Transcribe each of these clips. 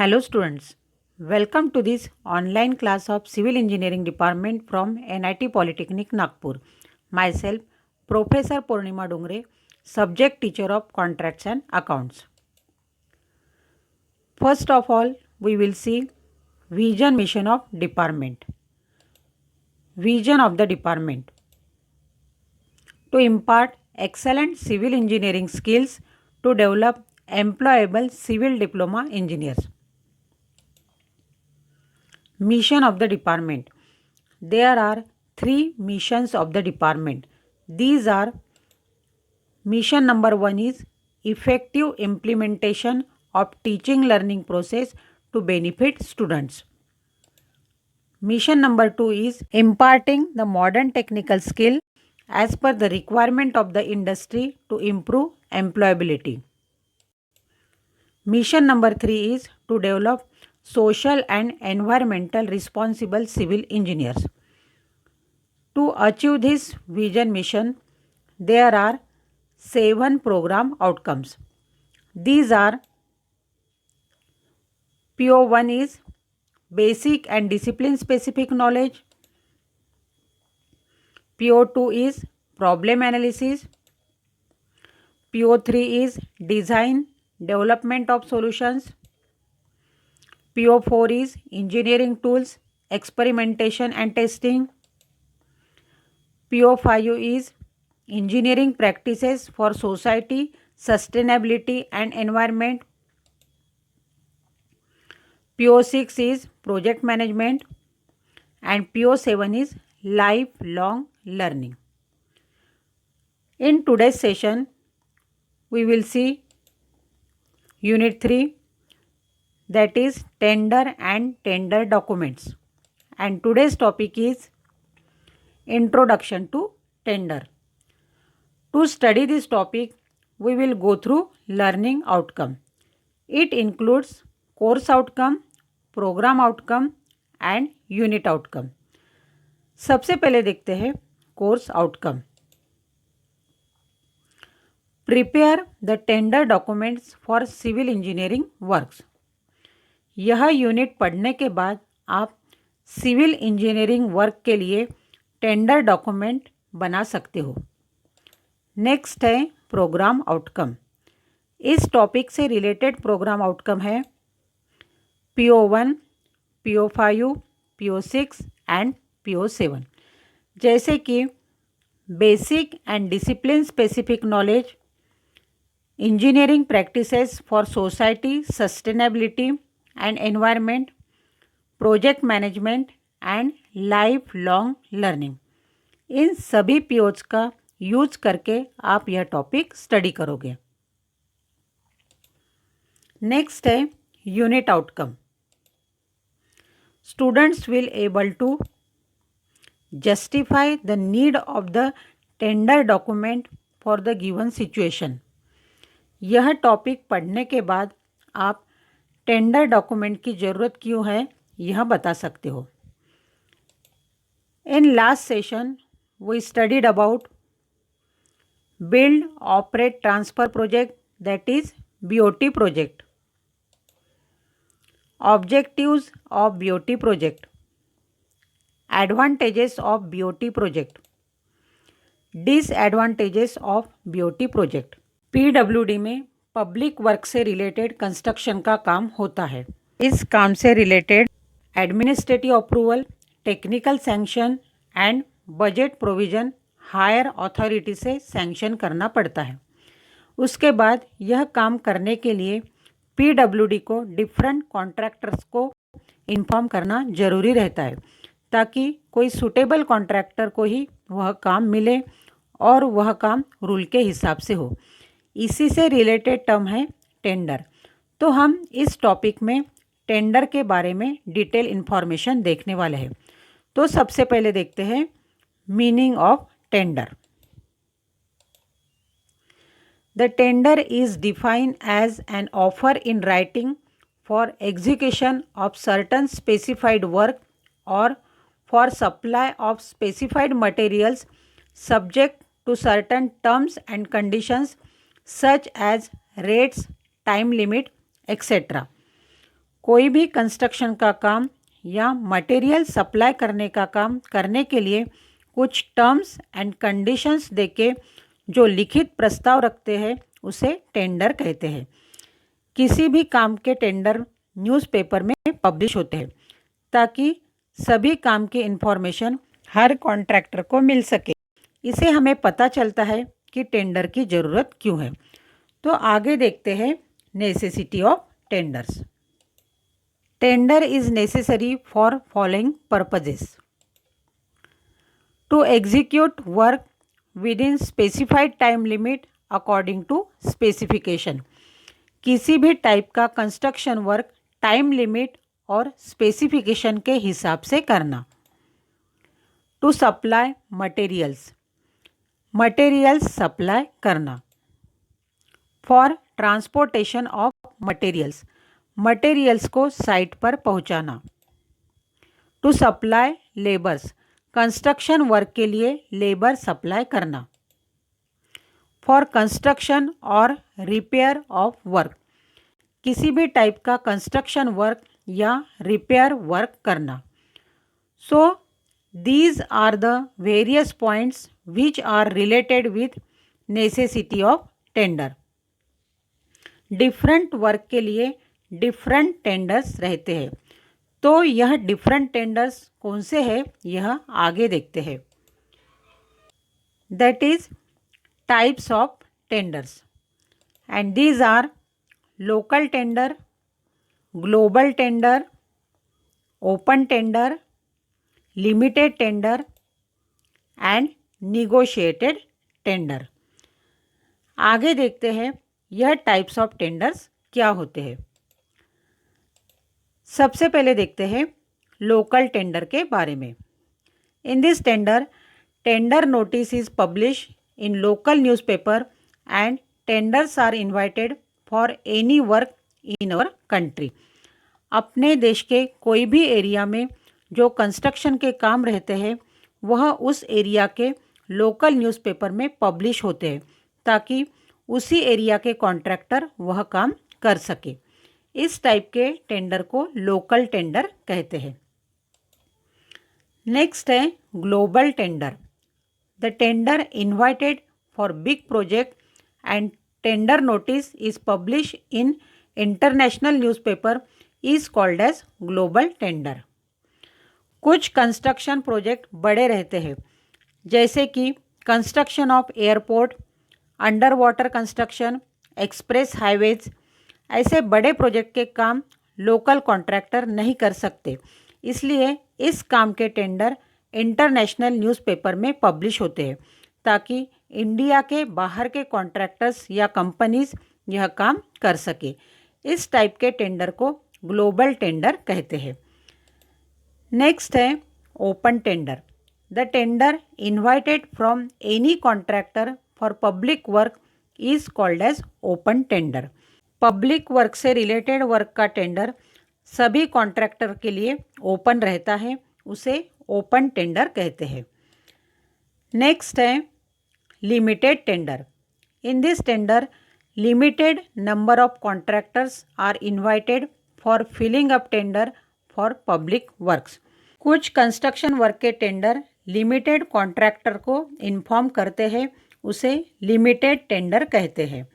Hello students, welcome to this online class of Civil Engineering Department from NIT Polytechnic Nagpur. Myself, Professor Purnima Dungre, Subject Teacher of Contracts and Accounts. First of all, we will see Vision Mission of Department. Vision of the Department. To impart excellent civil engineering skills to develop employable civil diploma engineers. Mission of the department. There are 3 missions of the department. These are: mission number 1 is effective implementation of teaching learning process to benefit students. Mission number 2 is imparting the modern technical skill as per the requirement of the industry to improve employability. Mission number 3 is to develop social and environmental responsible civil engineers. To achieve this vision mission, there are 7 program outcomes. These are: PO1 is basic and discipline specific knowledge. PO2 is problem analysis. PO3 is design development of solutions. PO4 is engineering tools, experimentation and testing. PO5 is engineering practices for society, sustainability and environment. PO6 is project management and PO7 is lifelong learning. In today's session, we will see Unit 3, that is tender and tender documents, and today's topic is introduction to tender. To study this topic, we will go through learning outcome. It includes course outcome, program outcome and unit outcome. सबसे पहले देखते हैं course outcome. Prepare the tender documents for civil engineering works. यह unit पढ़ने के बाद आप civil engineering work के लिए टेंडर डॉक्यूमेंट बना सकते हो. नेक्स्ट है प्रोग्राम आउटकम. इस टॉपिक से रिलेटेड प्रोग्राम आउटकम है PO1, PO5, PO6 and PO7, जैसे कि basic and discipline specific knowledge, engineering practices for society, sustainability and environment, project management and lifelong learning. इन सभी POs का use करके आप यह टॉपिक स्टडी करोगे. नेक्स्ट है unit outcome. Students will able to justify the need of the tender document for the given situation. यह topic पढ़ने के बाद आप टेंडर डॉक्यूमेंट की ज़रूरत क्यों है यह बता सकते हो. In last session we studied about build operate transfer project, that is BOT project. Objectives of BOT project, advantages of BOT project, disadvantages of BOT project. PWD में पब्लिक वर्क से रिलेटेड कंस्ट्रक्शन का काम होता है. इस काम से related administrative approval, technical sanction and budget provision higher authority से सैंक्शन करना पड़ता है. उसके बाद यह काम करने के लिए PWD को डिफरेंट कॉन्ट्रैक्टर्स को इन्फॉर्म करना ज़रूरी रहता है, ताकि कोई सूटेबल कॉन्ट्रैक्टर को ही वह काम मिले और वह काम रूल के हिसाब से हो. इसी से रिलेटेड टर्म है टेंडर. तो हम इस टॉपिक में टेंडर के बारे में डिटेल इन्फॉर्मेशन देखने वाले हैं. तो सबसे पहले देखते हैं meaning of tender. The tender is defined as an offer in writing for execution of certain specified work or for supply of specified materials subject to certain terms and conditions such as rates, time limit, etc. कोई भी construction का काम या material supply करने का काम करने के लिए कुछ टर्म्स एंड कंडीशंस देके जो लिखित प्रस्ताव रखते हैं उसे टेंडर कहते हैं। किसी भी काम के टेंडर न्यूज़पेपर में पब्लिश होते हैं ताकि सभी काम की इन्फॉर्मेशन हर कॉन्ट्रैक्टर को मिल सके। इसे हमें पता चलता है कि टेंडर की ज़रूरत क्यों है। तो आगे देखते हैं necessity of tenders. Tender is necessary for following purposes: to execute work within specified time limit according to specification. किसी भी टाइप का कंस्ट्रक्शन वर्क टाइम लिमिट और स्पेसिफिकेशन के हिसाब से करना। To supply materials, materials supply करना। For transportation of materials, materials को साइट पर पहुंचाना। To supply labours, construction work के लिए लेबर सप्लाई करना। फॉर कंस्ट्रक्शन और रिपेयर ऑफ वर्क, किसी भी टाइप का कंस्ट्रक्शन वर्क या रिपेयर वर्क करना। So these are the various points which are related with necessity of tender. Different work के लिए डिफरेंट टेंडर्स रहते हैं। तो यह डिफरेंट टेंडर्स कौन से हैं यह आगे देखते हैं। That is types of tenders and these are local tender, global tender, open tender, limited tender and negotiated tender. आगे देखते हैं यह टाइप्स ऑफ टेंडर्स क्या होते हैं। सबसे पहले देखते हैं लोकल टेंडर के बारे में। In this tender, tender notice is publish in local newspaper and tenders are invited for any work in our country. अपने देश के कोई भी एरिया में जो कंस्ट्रक्शन के काम रहते हैं वह उस एरिया के लोकल न्यूज़पेपर में पब्लिश होते हैं ताकि उसी एरिया के कॉन्ट्रैक्टर वह काम कर सके। इस टाइप के टेंडर को लोकल टेंडर कहते हैं। नेक्स्ट है global tender. The tender invited for big project and tender notice is publish in international newspaper is called as global tender. कुछ कंस्ट्रक्शन प्रोजेक्ट बड़े रहते हैं जैसे कि construction of airport, under water construction, express highways. ऐसे बड़े project के काम लोकल कॉन्ट्रैक्टर नहीं कर सकते, इसलिए इस काम के टेंडर इंटरनेशनल न्यूज़पेपर में पब्लिश होते हैं ताकि इंडिया के बाहर के कॉन्ट्रैक्टर्स या कंपनीज यह काम कर सके। इस टाइप के टेंडर को ग्लोबल टेंडर कहते हैं। नेक्स्ट है open tender. The tender invited from any contractor for public work is called as open tender. Public work से रिलेटेड वर्क का टेंडर सभी कॉन्ट्रैक्टर के लिए ओपन रहता है, उसे ओपन टेंडर कहते हैं। नेक्स्ट है limited tender. In this tender limited number of contractors are invited for filling up tender for public works. कुछ कंस्ट्रक्शन वर्क के टेंडर लिमिटेड कॉन्ट्रैक्टर को इन्फॉर्म करते हैं, उसे लिमिटेड टेंडर कहते हैं।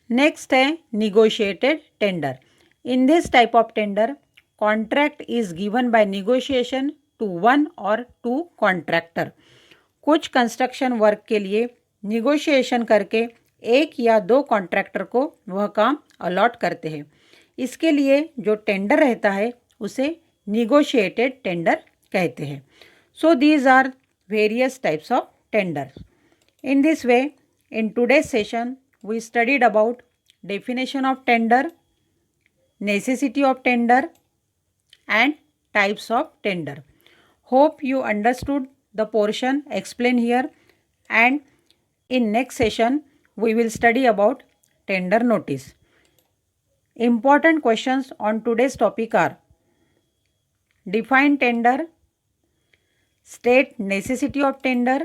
नेक्स्ट है negotiated tender. In this type of tender contract is given by negotiation to one or two contractor. कुछ कंस्ट्रक्शन वर्क के लिए निगोशिएशन करके एक या दो कॉन्ट्रैक्टर को वह काम अलॉट करते हैं। इसके लिए जो टेंडर रहता है उसे निगोशिएटेड टेंडर कहते हैं। So these are various types of tender. In this way, in today's session, we studied about definition of tender, necessity of tender, and types of tender. Hope you understood the portion explained here, and in next session, we will study about tender notice. Important questions on today's topic are: define tender, state necessity of tender,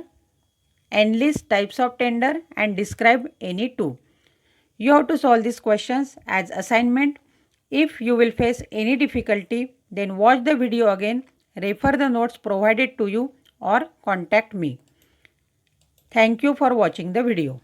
enlist types of tender and describe any two. You have to solve these questions as assignment If you will face any difficulty, then watch the video again, refer the notes provided to you or contact me. Thank you for watching the video.